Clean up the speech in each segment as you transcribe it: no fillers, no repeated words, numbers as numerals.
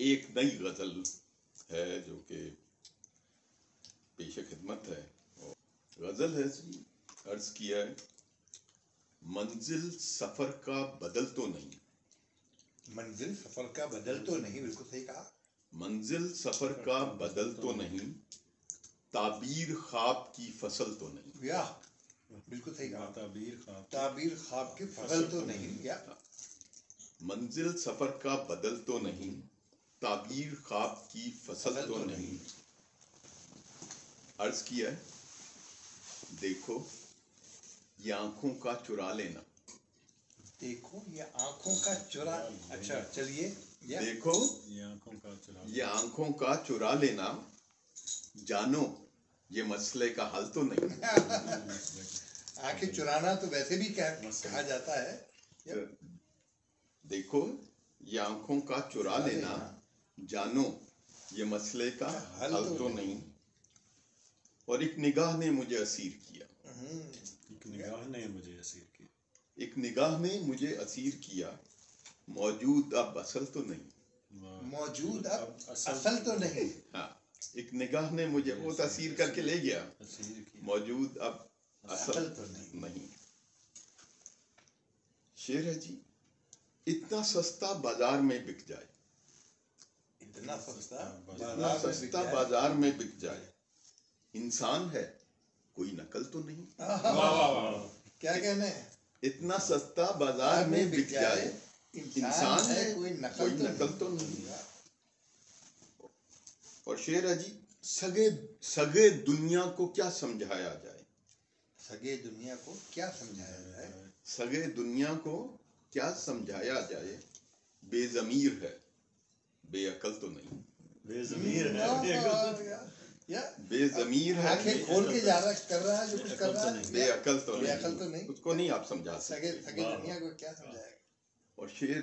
ایک نئی غزل ہے جو کہ پیش خدمت ہے. غزل ہے جی، عرض کیا ہے منزل سفر کا بدل تو نہیں. منزل سفر کا بدل تو نہیں، بالکل صحیح کہا. منزل سفر کا بدل تو نہیں، تعبیر خواب کی فصل تو نہیں. یا بالکل صحیح کہا. تعبیر خواب کی فصل تو نہیں. یا منزل سفر کا بدل تو نہیں، تعبیر خواب کی فصل تو نہیں. عرض کیا ہے دیکھو یہ آنکھوں کا چرا لینا. دیکھو یہ آنکھوں کا چرا. اچھا چلیے. دیکھو یہ آنکھوں کا چرا لینا، جانو یہ مسئلے کا حل تو نہیں. آنکھیں چرانا تو ویسے بھی کہا جاتا ہے. دیکھو یہ آنکھوں کا چرا لینا، جانو یہ مسئلے کا حل تو نہیں. اور ایک نگاہ نے مجھے اسیر کیا. ایک نگاہ نے مجھے اسیر کیا، موجود اب اصل تو نہیں. موجود اب اصل تو نہیں. ہاں، ایک نگاہ نے مجھے وہ اسیر کر کے لے گیا، موجود اب اصل تو نہیں. شعر ہے جی، اتنا سستا بازار میں بک جائے. اتنا سستا بازار میں بک جائے، انسان ہے کوئی نقل تو نہیں. کیا کہنے ہیں؟ اتنا سستا بازار میں بک جائے، انسان ہے کوئی نقل تو نہیں. اور شعر ہے جی، سگے دنیا کو کیا سمجھایا جائے. سگے دنیا کو کیا سمجھایا جائے. سگے دنیا کو کیا سمجھایا جائے، بے ضمیر ہے بے عقل تو نہیں. بے ضمیر ہے بے ضمیر ہے، آنکھیں کھول کے جا رہا کر رہا ہے جو کچھ کر رہا ہے. بے عقل تو نہیں. اس کو نہیں آپ سمجھا سکتے. سگے دنیا کو کیا سمجھائے گا. اور شعر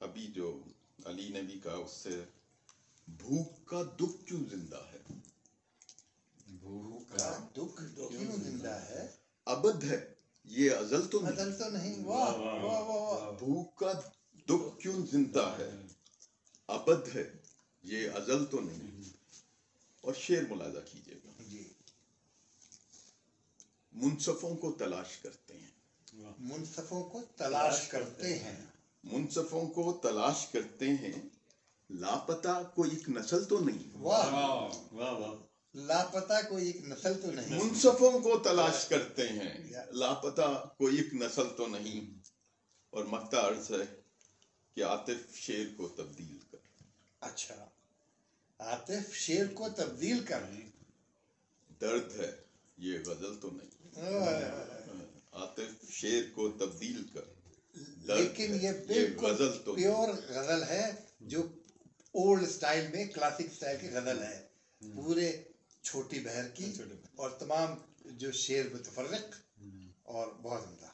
ابھی جو علی نے بھی کہا اس سے، بھوک کا دکھ کیوں زندہ ہے. بھوک کا دکھ کیوں زندہ ہے، ابد ہے یہ ازل تو نہیں. واہ واہ واہ. بھوک کا دکھ کیوں زندہ ہے، ابد ہے یہ ازل تو نہیں. اور شعر ملاحظہ کیجیے گا، منصفوں کو تلاش کرتے ہیں. منصفوں کو تلاش کرتے ہیں. منصفوں کو تلاش کرتے ہیں، لاپتہ کوئی ایک نسل تو نہیں. واہ واہ واہ. لاپتہ کوئی ایک نسل تو نہیں. منصفوں کو تلاش کرتے ہیں، لاپتہ کوئی ایک نسل تو نہیں. اور مقطع عرض ہے کہ عاطف شعر کو تبدیل کر. اچھا، عاطف شعر کو تبدیل کر. درد ہے یہ غزل تو نہیں. عاطف شعر کو تبدیل کر، لیکن یہ بالکل پیور غزل ہے جو اولڈ سٹائل میں، کلاسک سٹائل کی غزل ہے. پورے چھوٹی بہر کی اور تمام جو شعر متفرق اور بہت عمدہ.